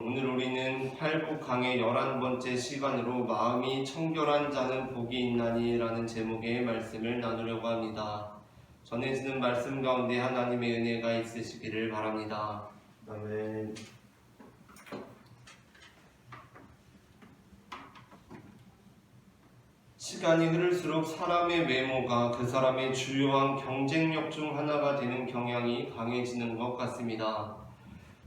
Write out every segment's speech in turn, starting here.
오늘 우리는 팔복 강의 11번째 시간으로 마음이 청결한 자는 복이 있나니 라는 제목의 말씀을 나누려고 합니다. 전해지는 말씀 가운데 하나님의 은혜가 있으시기를 바랍니다. 아멘. 시간이 흐를수록 사람의 외모가 그 사람의 주요한 경쟁력 중 하나가 되는 경향이 강해지는 것 같습니다.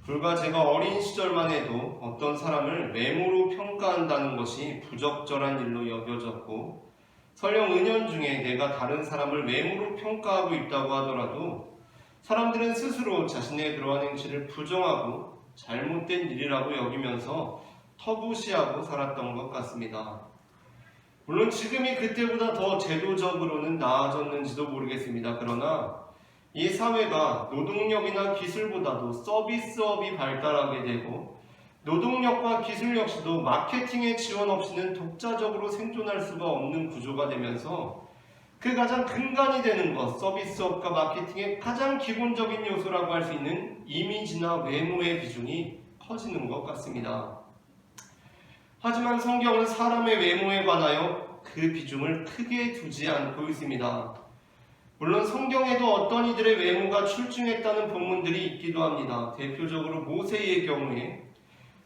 불과 제가 어린 시절만 해도 어떤 사람을 외모로 평가한다는 것이 부적절한 일로 여겨졌고, 설령 은연중에 내가 다른 사람을 외모로 평가하고 있다고 하더라도 사람들은 스스로 자신의 그러한 행실을 부정하고 잘못된 일이라고 여기면서 터부시하고 살았던 것 같습니다. 물론 지금이 그때보다 더 제도적으로는 나아졌는지도 모르겠습니다. 그러나 이 사회가 노동력이나 기술보다도 서비스업이 발달하게 되고, 노동력과 기술 역시도 마케팅의 지원 없이는 독자적으로 생존할 수가 없는 구조가 되면서 그 가장 근간이 되는 것, 서비스업과 마케팅의 가장 기본적인 요소라고 할 수 있는 이미지나 외모의 비중이 커지는 것 같습니다. 하지만 성경은 사람의 외모에 관하여 그 비중을 크게 두지 않고 있습니다. 물론 성경에도 어떤 이들의 외모가 출중했다는 본문들이 있기도 합니다. 대표적으로 모세의 경우에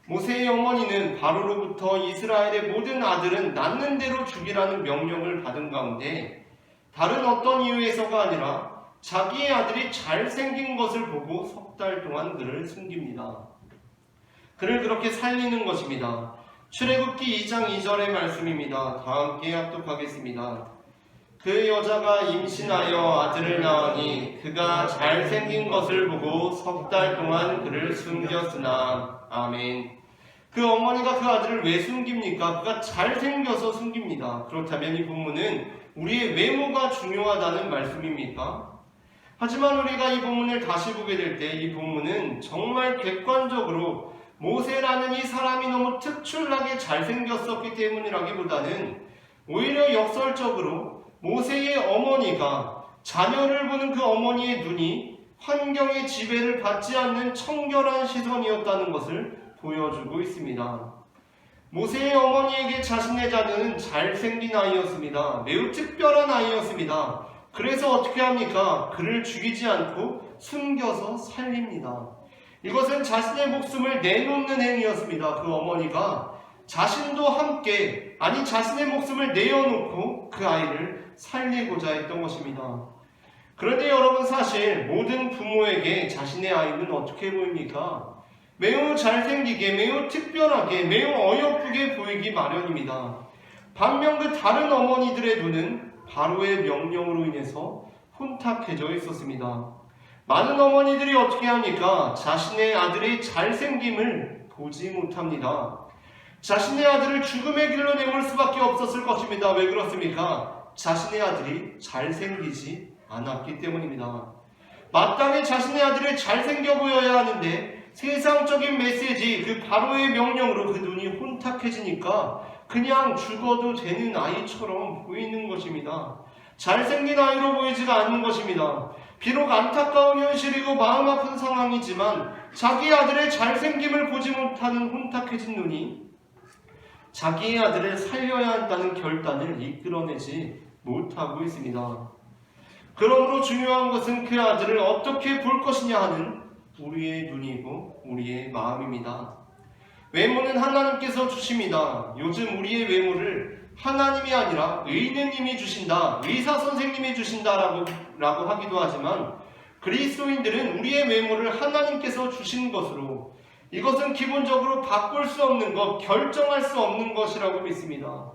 모세의 어머니는 바로로부터 이스라엘의 모든 아들은 낳는 대로 죽이라는 명령을 받은 가운데 다른 어떤 이유에서가 아니라 자기의 아들이 잘생긴 것을 보고 석 달 동안 그를 숨깁니다. 그를 그렇게 살리는 것입니다. 출애굽기 2장 2절의 말씀입니다. 다 함께 합독하겠습니다. 그 여자가 임신하여 아들을 낳으니 그가 잘생긴 것을 보고 석 달 동안 그를 숨겼으나. 아멘. 그 어머니가 그 아들을 왜 숨깁니까? 그가 잘생겨서 숨깁니다. 그렇다면 이 본문은 우리의 외모가 중요하다는 말씀입니까? 하지만 우리가 이 본문을 다시 보게 될 때 이 본문은 정말 객관적으로 모세라는 이 사람이 너무 특출나게 잘생겼었기 때문이라기보다는 오히려 역설적으로 모세의 어머니가 자녀를 보는 그 어머니의 눈이 환경의 지배를 받지 않는 청결한 시선이었다는 것을 보여주고 있습니다. 모세의 어머니에게 자신의 자녀는 잘생긴 아이였습니다. 매우 특별한 아이였습니다. 그래서 어떻게 합니까? 그를 죽이지 않고 숨겨서 살립니다. 이것은 자신의 목숨을 내놓는 행위였습니다. 그 어머니가 자신도 함께, 아니 자신의 목숨을 내어놓고 그 아이를 살리고자 했던 것입니다. 그런데 여러분, 사실 모든 부모에게 자신의 아이는 어떻게 보입니까? 매우 잘생기게, 매우 특별하게, 매우 어여쁘게 보이기 마련입니다. 반면 그 다른 어머니들의 눈은 바로의 명령으로 인해서 혼탁해져 있었습니다. 많은 어머니들이 어떻게 합니까? 자신의 아들의 잘생김을 보지 못합니다. 자신의 아들을 죽음의 길로 내몰 수밖에 없었을 것입니다. 왜 그렇습니까? 자신의 아들이 잘생기지 않았기 때문입니다. 마땅히 자신의 아들을 잘생겨 보여야 하는데 세상적인 메시지, 그 바로의 명령으로 그 눈이 혼탁해지니까 그냥 죽어도 되는 아이처럼 보이는 것입니다. 잘생긴 아이로 보이지가 않는 것입니다. 비록 안타까운 현실이고 마음 아픈 상황이지만 자기 아들의 잘생김을 보지 못하는 혼탁해진 눈이 자기의 아들을 살려야 한다는 결단을 이끌어내지 못하고 있습니다. 그러므로 중요한 것은 그 아들을 어떻게 볼 것이냐 하는 우리의 눈이고 우리의 마음입니다. 외모는 하나님께서 주십니다. 요즘 우리의 외모를 하나님이 아니라 의느님이 주신다, 의사 선생님이 주신다라고 하기도 하지만 그리스도인들은 우리의 외모를 하나님께서 주신 것으로, 이것은 기본적으로 바꿀 수 없는 것, 결정할 수 없는 것이라고 믿습니다.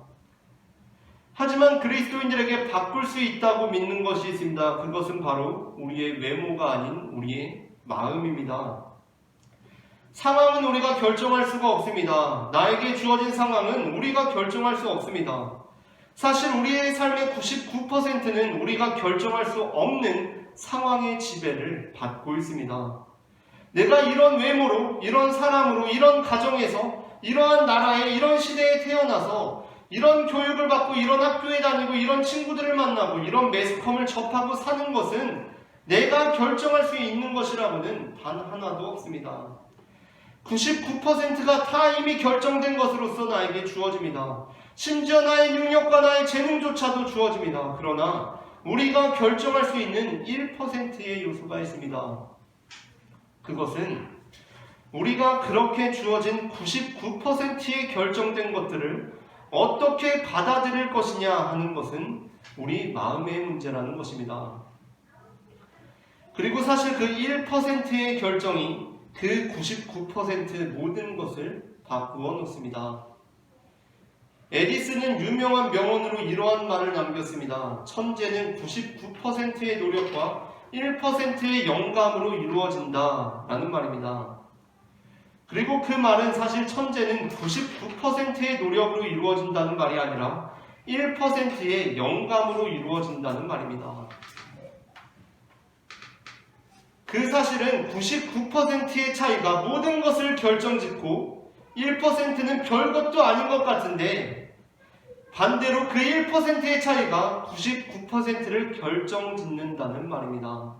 하지만 그리스도인들에게 바꿀 수 있다고 믿는 것이 있습니다. 그것은 바로 우리의 외모가 아닌 우리의 마음입니다. 상황은 우리가 결정할 수가 없습니다. 나에게 주어진 상황은 우리가 결정할 수 없습니다. 사실 우리의 삶의 99%는 우리가 결정할 수 없는 상황의 지배를 받고 있습니다. 내가 이런 외모로, 이런 사람으로, 이런 가정에서, 이러한 나라에, 이런 시대에 태어나서 이런 교육을 받고 이런 학교에 다니고 이런 친구들을 만나고 이런 매스컴을 접하고 사는 것은 내가 결정할 수 있는 것이라고는 단 하나도 없습니다. 99%가 다 이미 결정된 것으로서 나에게 주어집니다. 심지어 나의 능력과 나의 재능조차도 주어집니다. 그러나 우리가 결정할 수 있는 1%의 요소가 있습니다. 그것은 우리가 그렇게 주어진 99%의 결정된 것들을 어떻게 받아들일 것이냐 하는 것은 우리 마음의 문제라는 것입니다. 그리고 사실 그 1%의 결정이 그 99% 모든 것을 바꾸어 놓습니다. 에디슨은 유명한 명언으로 이러한 말을 남겼습니다. 천재는 99%의 노력과 1%의 영감으로 이루어진다 라는 말입니다. 그리고 그 말은 사실 천재는 99%의 노력으로 이루어진다는 말이 아니라 1%의 영감으로 이루어진다는 말입니다. 그 사실은 99%의 차이가 모든 것을 결정짓고 1%는 별것도 아닌 것 같은데 반대로 그 1%의 차이가 99%를 결정짓는다는 말입니다.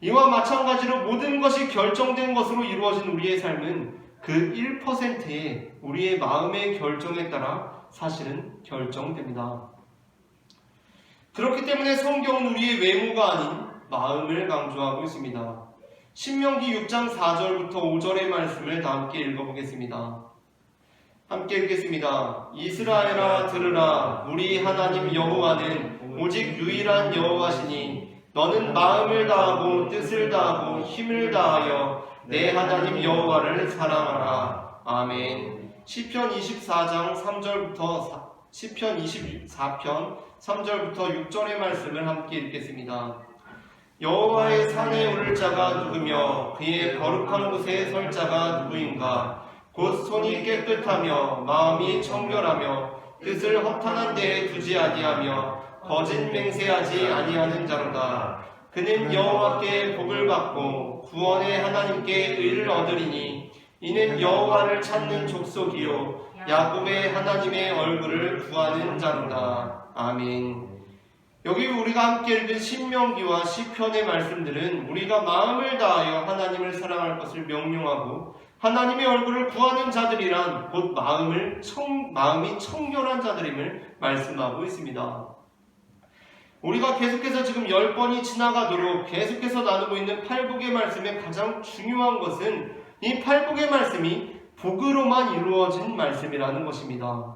이와 마찬가지로 모든 것이 결정된 것으로 이루어진 우리의 삶은 그 1%의 우리의 마음의 결정에 따라 사실은 결정됩니다. 그렇기 때문에 성경은 우리의 외모가 아닌 마음을 강조하고 있습니다. 신명기 6장 4절부터 5절의 말씀을 다 함께 읽어보겠습니다. 함께 읽겠습니다. 이스라엘아 들으라. 우리 하나님 여호와는 오직 유일한 여호와시니 너는 마음을 다하고 뜻을 다하고 힘을 다하여 내 하나님 여호와를 사랑하라. 아멘. 시편 24장 3절부터 시편 24편 3절부터 6절의 말씀을 함께 읽겠습니다. 여호와의 산에 오를 자가 누구며 그의 거룩한 곳에 설 자가 누구인가? 곧 손이 깨끗하며 마음이 청결하며 뜻을 허탄한 데에 두지 아니하며 거짓 맹세하지 아니하는 자로다. 그는 여호와께 복을 받고 구원의 하나님께 의를 얻으리니 이는 여호와를 찾는 족속이요 야곱의 하나님의 얼굴을 구하는 자로다. 아멘. 여기 우리가 함께 읽은 신명기와 시편의 말씀들은 우리가 마음을 다하여 하나님을 사랑할 것을 명령하고 하나님의 얼굴을 구하는 자들이란 곧 마음이 청결한 자들임을 말씀하고 있습니다. 우리가 계속해서 지금 10번이 지나가도록 계속해서 나누고 있는 팔복의 말씀의 가장 중요한 것은 이 팔복의 말씀이 복으로만 이루어진 말씀이라는 것입니다.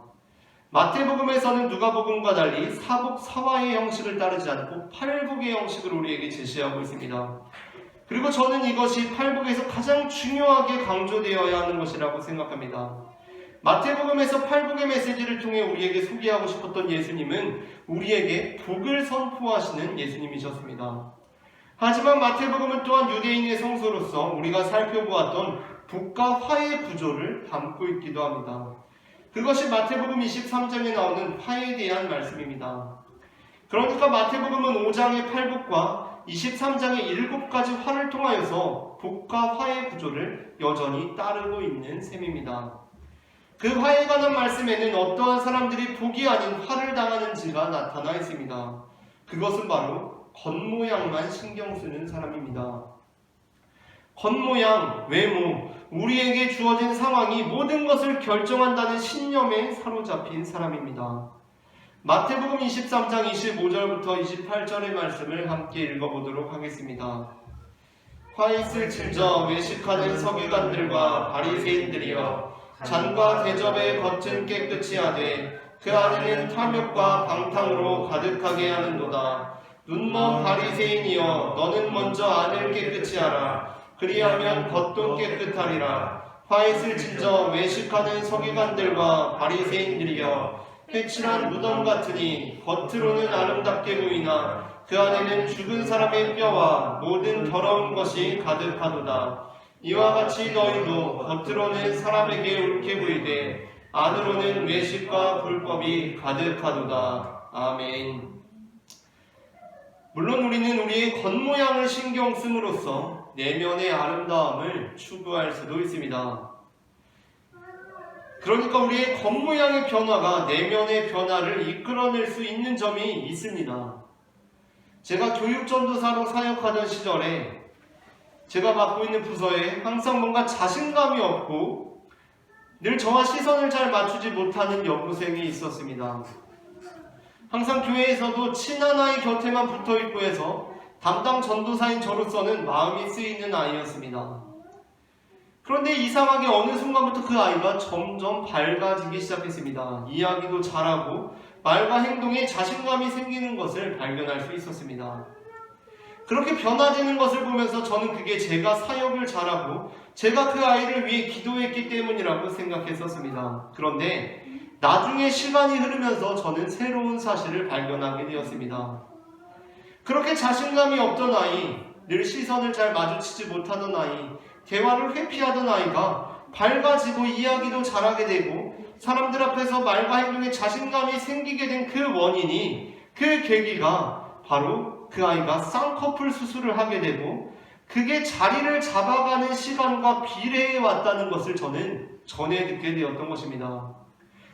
마태복음에서는 누가복음과 달리 사복 사화의 형식을 따르지 않고 팔복의 형식을 우리에게 제시하고 있습니다. 그리고 저는 이것이 팔복에서 가장 중요하게 강조되어야 하는 것이라고 생각합니다. 마태복음에서 팔복의 메시지를 통해 우리에게 소개하고 싶었던 예수님은 우리에게 복을 선포하시는 예수님이셨습니다. 하지만 마태복음은 또한 유대인의 성서로서 우리가 살펴보았던 복과 화의 구조를 담고 있기도 합니다. 그것이 마태복음 23장에 나오는 화에 대한 말씀입니다. 그러니까 마태복음은 5장의 팔복과 23장의 7가지 화를 통하여서 복과 화의 구조를 여전히 따르고 있는 셈입니다. 그 화에 관한 말씀에는 어떠한 사람들이 복이 아닌 화를 당하는지가 나타나 있습니다. 그것은 바로 겉모양만 신경 쓰는 사람입니다. 겉모양, 외모, 우리에게 주어진 상황이 모든 것을 결정한다는 신념에 사로잡힌 사람입니다. 마태복음 23장 25절부터 28절의 말씀을 함께 읽어보도록 하겠습니다. 화 있을 칠저 외식하는 서기관들과 바리새인들이여 잔과 대접의 겉은 깨끗이 하되 그 안에는 탐욕과 방탕으로 가득하게 하는도다. 눈먼 바리새인이여 너는 먼저 안을 깨끗이 하라. 그리하면 겉도 깨끗하리라. 화 있을 칠저 외식하는 서기관들과 바리새인들이여 회칠한 무덤 같으니 겉으로는 아름답게 보이나 그 안에는 죽은 사람의 뼈와 모든 더러운 것이 가득하도다. 이와 같이 너희도 겉으로는 사람에게 옳게 보이되 안으로는 외식과 불법이 가득하도다. 아멘. 물론 우리는 우리의 겉모양을 신경 씀으로써 내면의 아름다움을 추구할 수도 있습니다. 그러니까 우리의 겉모양의 변화가 내면의 변화를 이끌어낼 수 있는 점이 있습니다. 제가 교육전도사로 사역하던 시절에 제가 맡고 있는 부서에 항상 뭔가 자신감이 없고 늘 저와 시선을 잘 맞추지 못하는 여고생이 있었습니다. 항상 교회에서도 친한 아이 곁에만 붙어있고 해서 담당 전도사인 저로서는 마음이 쓰이는 아이였습니다. 그런데 이상하게 어느 순간부터 그 아이가 점점 밝아지기 시작했습니다. 이야기도 잘하고 말과 행동에 자신감이 생기는 것을 발견할 수 있었습니다. 그렇게 변화되는 것을 보면서 저는 그게 제가 사역을 잘하고 제가 그 아이를 위해 기도했기 때문이라고 생각했었습니다. 그런데 나중에 시간이 흐르면서 저는 새로운 사실을 발견하게 되었습니다. 그렇게 자신감이 없던 아이, 늘 시선을 잘 마주치지 못하던 아이, 대화를 회피하던 아이가 밝아지고 이야기도 잘하게 되고 사람들 앞에서 말과 행동에 자신감이 생기게 된 그 원인이, 그 계기가 바로 그 아이가 쌍꺼풀 수술을 하게 되고 그게 자리를 잡아가는 시간과 비례해 왔다는 것을 저는 전해 듣게 되었던 것입니다.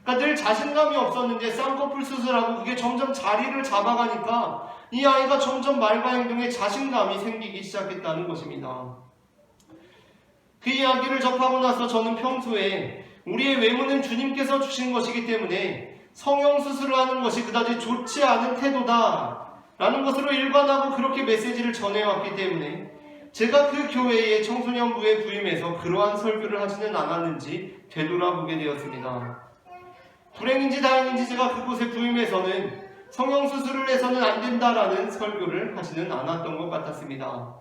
그러니까 늘 자신감이 없었는데 쌍꺼풀 수술하고 그게 점점 자리를 잡아가니까 이 아이가 점점 말과 행동에 자신감이 생기기 시작했다는 것입니다. 그 이야기를 접하고 나서 저는 평소에 우리의 외모는 주님께서 주신 것이기 때문에 성형수술을 하는 것이 그다지 좋지 않은 태도다 라는 것으로 일관하고 그렇게 메시지를 전해왔기 때문에 제가 그 교회의 청소년부에 부임해서 그러한 설교를 하지는 않았는지 되돌아보게 되었습니다. 불행인지 다행인지 제가 그곳에 부임해서는 성형수술을 해서는 안 된다라는 설교를 하지는 않았던 것 같았습니다.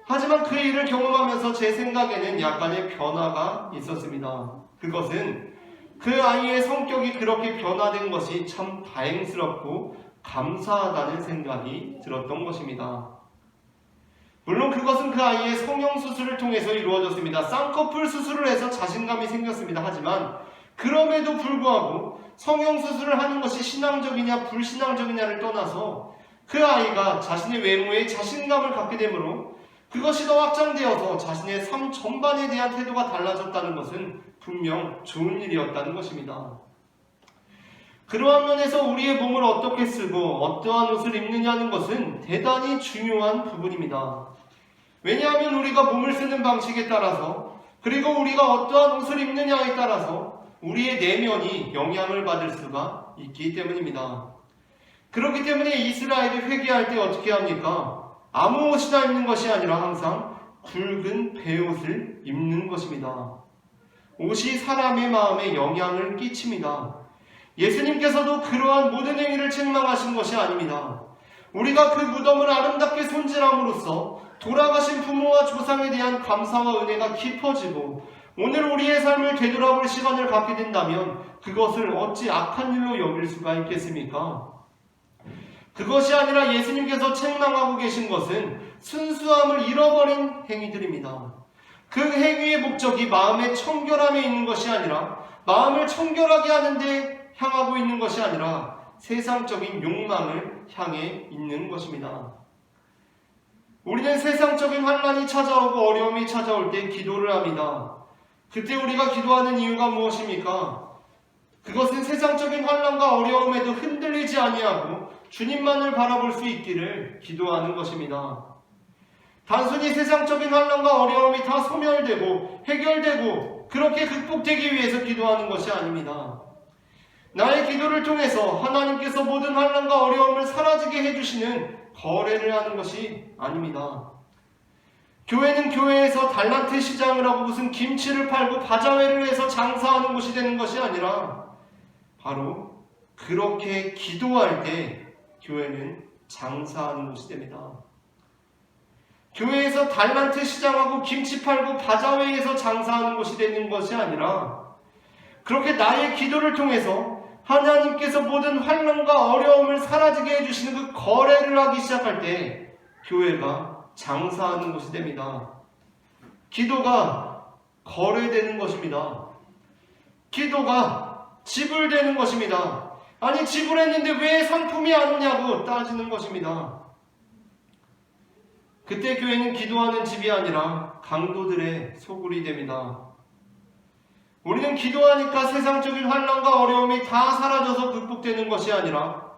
하지만 그 일을 경험하면서 제 생각에는 약간의 변화가 있었습니다. 그것은 그 아이의 성격이 그렇게 변화된 것이 참 다행스럽고 감사하다는 생각이 들었던 것입니다. 물론 그것은 그 아이의 성형수술을 통해서 이루어졌습니다. 쌍꺼풀 수술을 해서 자신감이 생겼습니다. 하지만 그럼에도 불구하고 성형수술을 하는 것이 신앙적이냐 불신앙적이냐를 떠나서 그 아이가 자신의 외모에 자신감을 갖게 되므로 그것이 더 확장되어서 자신의 삶 전반에 대한 태도가 달라졌다는 것은 분명 좋은 일이었다는 것입니다. 그러한 면에서 우리의 몸을 어떻게 쓰고 어떠한 옷을 입느냐는 것은 대단히 중요한 부분입니다. 왜냐하면 우리가 몸을 쓰는 방식에 따라서 그리고 우리가 어떠한 옷을 입느냐에 따라서 우리의 내면이 영향을 받을 수가 있기 때문입니다. 그렇기 때문에 이스라엘이 회개할 때 어떻게 합니까? 아무 옷이나 입는 것이 아니라 항상 굵은 베옷을 입는 것입니다. 옷이 사람의 마음에 영향을 끼칩니다. 예수님께서도 그러한 모든 행위를 책망하신 것이 아닙니다. 우리가 그 무덤을 아름답게 손질함으로써 돌아가신 부모와 조상에 대한 감사와 은혜가 깊어지고 오늘 우리의 삶을 되돌아볼 시간을 갖게 된다면 그것을 어찌 악한 일로 여길 수가 있겠습니까? 그것이 아니라 예수님께서 책망하고 계신 것은 순수함을 잃어버린 행위들입니다. 그 행위의 목적이 마음의 청결함에 있는 것이 아니라 마음을 청결하게 하는데 향하고 있는 것이 아니라 세상적인 욕망을 향해 있는 것입니다. 우리는 세상적인 환난이 찾아오고 어려움이 찾아올 때 기도를 합니다. 그때 우리가 기도하는 이유가 무엇입니까? 그것은 세상적인 환난과 어려움에도 흔들리지 아니하고 주님만을 바라볼 수 있기를 기도하는 것입니다. 단순히 세상적인 환난과 어려움이 다 소멸되고 해결되고 그렇게 극복되기 위해서 기도하는 것이 아닙니다. 나의 기도를 통해서 하나님께서 모든 환난과 어려움을 사라지게 해주시는 거래를 하는 것이 아닙니다. 교회는 교회에서 달란트 시장을 하고 무슨 김치를 팔고 바자회를 해서 장사하는 곳이 되는 것이 아니라 바로 그렇게 기도할 때 교회는 장사하는 곳이 됩니다. 교회에서 달란트 시장하고 김치 팔고 바자회에서 장사하는 곳이 되는 것이 아니라 그렇게 나의 기도를 통해서 하나님께서 모든 환난과 어려움을 사라지게 해주시는 그 거래를 하기 시작할 때 교회가 장사하는 곳이 됩니다. 기도가 거래되는 것입니다. 기도가 지불되는 것입니다. 아니 지불했는데 왜 상품이 안 오냐고 따지는 것입니다. 그때 교회는 기도하는 집이 아니라 강도들의 소굴이 됩니다. 우리는 기도하니까 세상적인 환난과 어려움이 다 사라져서 극복되는 것이 아니라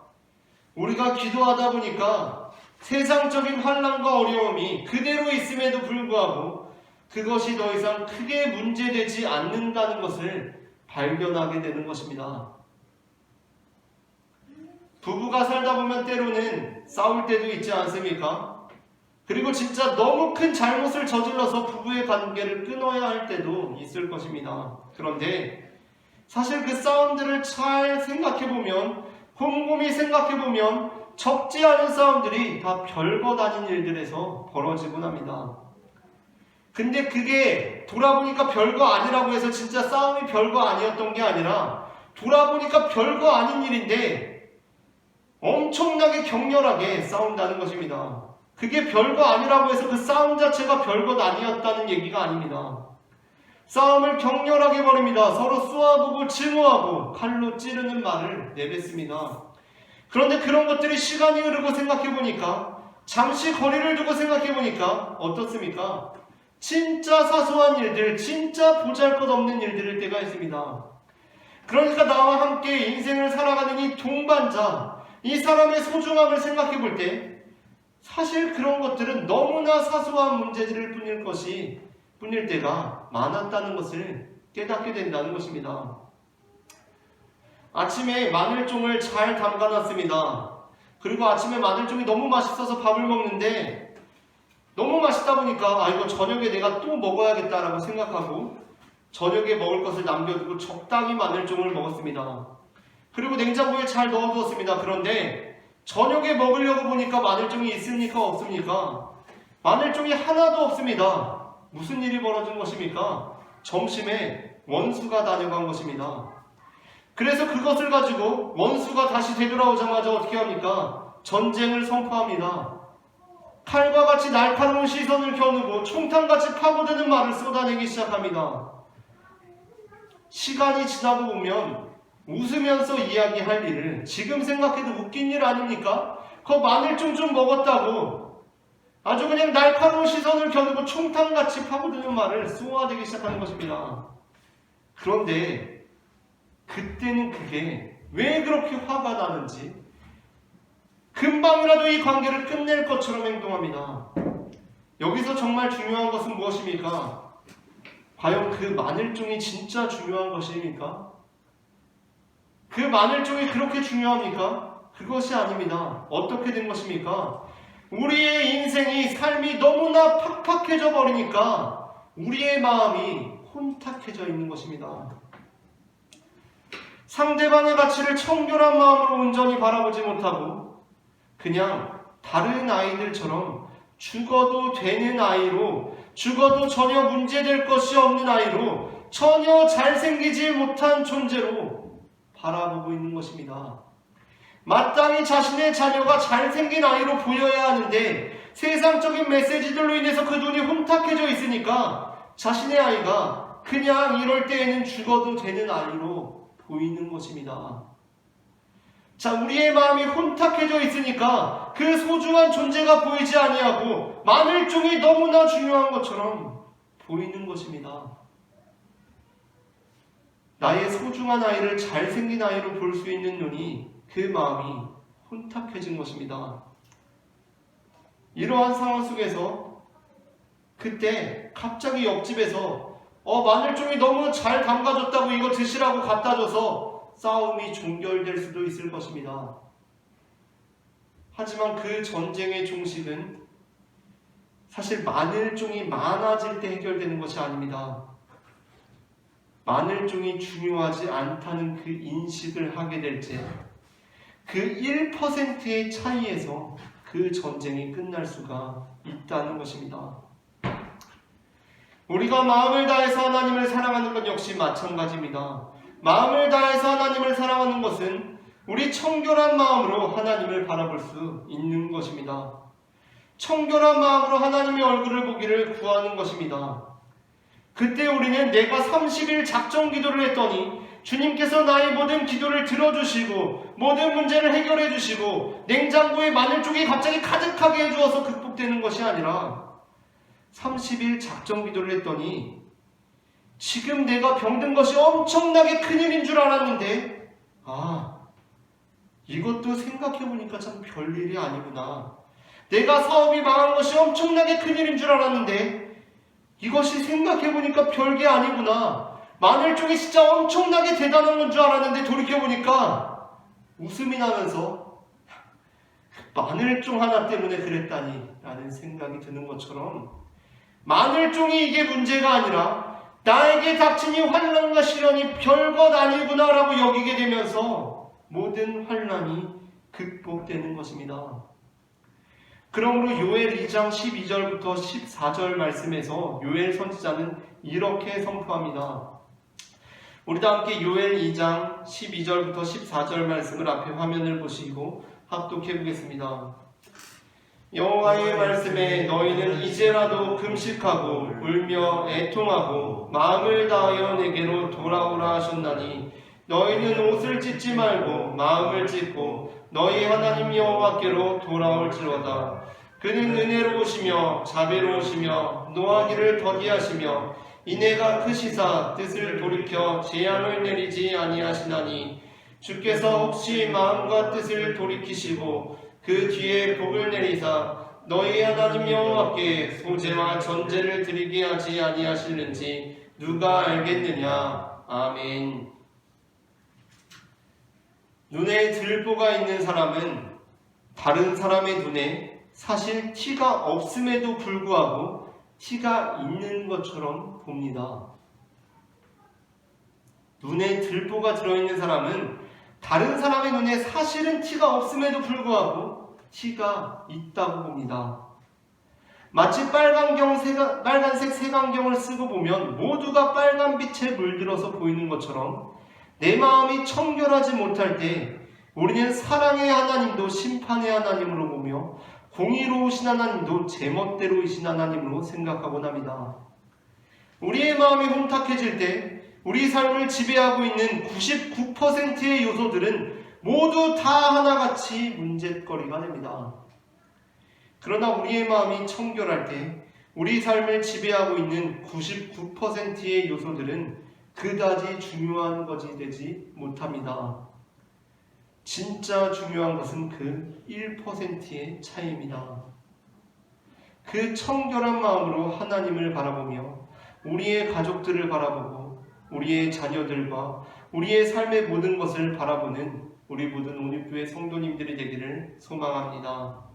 우리가 기도하다 보니까 세상적인 환난과 어려움이 그대로 있음에도 불구하고 그것이 더 이상 크게 문제되지 않는다는 것을 발견하게 되는 것입니다. 부부가 살다 보면 때로는 싸울 때도 있지 않습니까? 그리고 진짜 너무 큰 잘못을 저질러서 부부의 관계를 끊어야 할 때도 있을 것입니다. 그런데 사실 그 싸움들을 잘 생각해보면, 곰곰이 생각해보면 적지 않은 싸움들이 다 별것 아닌 일들에서 벌어지곤 합니다. 근데 그게 돌아보니까 별거 아니라고 해서 진짜 싸움이 별거 아니었던 게 아니라 돌아보니까 별거 아닌 일인데 엄청나게 격렬하게 싸운다는 것입니다. 그게 별거 아니라고 해서 그 싸움 자체가 별것 아니었다는 얘기가 아닙니다. 싸움을 격렬하게 벌입니다. 서로 쏘아보고 증오하고 칼로 찌르는 말을 내뱉습니다. 그런데 그런 것들이 시간이 흐르고 생각해보니까, 잠시 거리를 두고 생각해보니까 어떻습니까? 진짜 사소한 일들, 진짜 보잘것없는 일들일 때가 있습니다. 그러니까 나와 함께 인생을 살아가는 이 동반자, 이 사람의 소중함을 생각해볼 때 사실 그런 것들은 너무나 사소한 문제들일 뿐일 때가 많았다는 것을 깨닫게 된다는 것입니다. 아침에 마늘종을 잘 담가놨습니다. 그리고 아침에 마늘종이 너무 맛있어서 밥을 먹는데 너무 맛있다 보니까 이거 저녁에 내가 또 먹어야겠다라고 생각하고 저녁에 먹을 것을 남겨두고 적당히 마늘종을 먹었습니다. 그리고 냉장고에 잘 넣어두었습니다. 그런데 저녁에 먹으려고 보니까 마늘종이 있습니까? 없습니까? 마늘종이 하나도 없습니다. 무슨 일이 벌어진 것입니까? 점심에 원수가 다녀간 것입니다. 그래서 그것을 가지고 원수가 다시 되돌아오자마자 어떻게 합니까? 전쟁을 선포합니다. 칼과 같이 날카로운 시선을 겨누고 총탄같이 파고드는 말을 쏟아내기 시작합니다. 시간이 지나고 보면 웃으면서 이야기할 일을 지금 생각해도 웃긴 일 아닙니까? 그 마늘종 좀 먹었다고 아주 그냥 날카로운 시선을 겨누고 총탄같이 파고드는 말을 쏘아대기 시작하는 것입니다. 그런데 그때는 그게 왜 그렇게 화가 나는지 금방이라도 이 관계를 끝낼 것처럼 행동합니다. 여기서 정말 중요한 것은 무엇입니까? 과연 그 마늘종이 진짜 중요한 것입니까? 그 마늘종이 그렇게 중요합니까? 그것이 아닙니다. 어떻게 된 것입니까? 우리의 인생이, 삶이 너무나 팍팍해져 버리니까 우리의 마음이 혼탁해져 있는 것입니다. 상대방의 가치를 청결한 마음으로 온전히 바라보지 못하고 그냥 다른 아이들처럼 죽어도 되는 아이로, 죽어도 전혀 문제될 것이 없는 아이로, 전혀 잘생기지 못한 존재로 바라보고 있는 것입니다. 마땅히 자신의 자녀가 잘생긴 아이로 보여야 하는데 세상적인 메시지들로 인해서 그 눈이 혼탁해져 있으니까 자신의 아이가 그냥 이럴 때에는 죽어도 되는 아이로 보이는 것입니다. 자, 우리의 마음이 혼탁해져 있으니까 그 소중한 존재가 보이지 아니하고 마늘종이 너무나 중요한 것처럼 보이는 것입니다. 나의 소중한 아이를 잘생긴 아이로 볼 수 있는 눈이, 그 마음이 혼탁해진 것입니다. 이러한 상황 속에서 그때 갑자기 옆집에서 마늘종이 너무 잘 담가졌다고 이거 드시라고 갖다 줘서 싸움이 종결될 수도 있을 것입니다. 하지만 그 전쟁의 종식은 사실 마늘종이 많아질 때 해결되는 것이 아닙니다. 마늘종이 중요하지 않다는 그 인식을 하게 될 때 그 1%의 차이에서 그 전쟁이 끝날 수가 있다는 것입니다. 우리가 마음을 다해서 하나님을 사랑하는 것 역시 마찬가지입니다. 마음을 다해서 하나님을 사랑하는 것은 우리 청결한 마음으로 하나님을 바라볼 수 있는 것입니다. 청결한 마음으로 하나님의 얼굴을 보기를 구하는 것입니다. 그때 우리는 내가 30일 작정 기도를 했더니 주님께서 나의 모든 기도를 들어주시고 모든 문제를 해결해 주시고 냉장고에 마늘종이 갑자기 가득하게 해주어서 극복되는 것이 아니라 30일 작정 기도를 했더니 지금 내가 병든 것이 엄청나게 큰일인 줄 알았는데 이것도 생각해보니까 참 별일이 아니구나. 내가 사업이 망한 것이 엄청나게 큰일인 줄 알았는데 이것이 생각해보니까 별게 아니구나. 마늘종이 진짜 엄청나게 대단한 건 줄 알았는데 돌이켜보니까 웃음이 나면서 마늘종 하나 때문에 그랬다니 라는 생각이 드는 것처럼 마늘종이 이게 문제가 아니라 나에게 닥친 이 환난과 시련이 별것 아니구나 라고 여기게 되면서 모든 환난이 극복되는 것입니다. 그러므로 요엘 2장 12절부터 14절 말씀에서 요엘 선지자는 이렇게 선포합니다. 우리 다 함께 요엘 2장 12절부터 14절 말씀을 앞에 화면을 보시고 합독해 보겠습니다. 여호와의 말씀에 너희는 이제라도 금식하고 울며 애통하고 마음을 다하여 내게로 돌아오라 하셨나니 너희는 옷을 찢지 말고 마음을 찢고 너희 하나님 여호와께로 돌아올지로다. 그는 은혜로우시며 자비로우시며 노하기를 더디하시며 인애가 크시사 뜻을 돌이켜 재앙을 내리지 아니하시나니 주께서 혹시 마음과 뜻을 돌이키시고 그 뒤에 복을 내리사 너희 하나님 여호와께 소제와 전제를 드리게 하지 아니하시는지 누가 알겠느냐. 아멘. 눈에 들보가 있는 사람은 다른 사람의 눈에 사실 티가 없음에도 불구하고 티가 있는 것처럼 봅니다. 눈에 들보가 들어있는 사람은 다른 사람의 눈에 사실은 티가 없음에도 불구하고 티가 있다고 봅니다. 마치 빨간색 색안경을 쓰고 보면 모두가 빨간빛에 물들어서 보이는 것처럼 내 마음이 청결하지 못할 때 우리는 사랑의 하나님도 심판의 하나님으로 보며 공의로우신 하나님도 제멋대로이신 하나님으로 생각하곤 합니다. 우리의 마음이 혼탁해질 때 우리 삶을 지배하고 있는 99%의 요소들은 모두 다 하나같이 문제거리가 됩니다. 그러나 우리의 마음이 청결할 때 우리 삶을 지배하고 있는 99%의 요소들은 그다지 중요한 것이 되지 못합니다. 진짜 중요한 것은 그 1%의 차이입니다. 그 청결한 마음으로 하나님을 바라보며 우리의 가족들을 바라보고 우리의 자녀들과 우리의 삶의 모든 것을 바라보는 우리 모든 온유교회 성도님들이 되기를 소망합니다.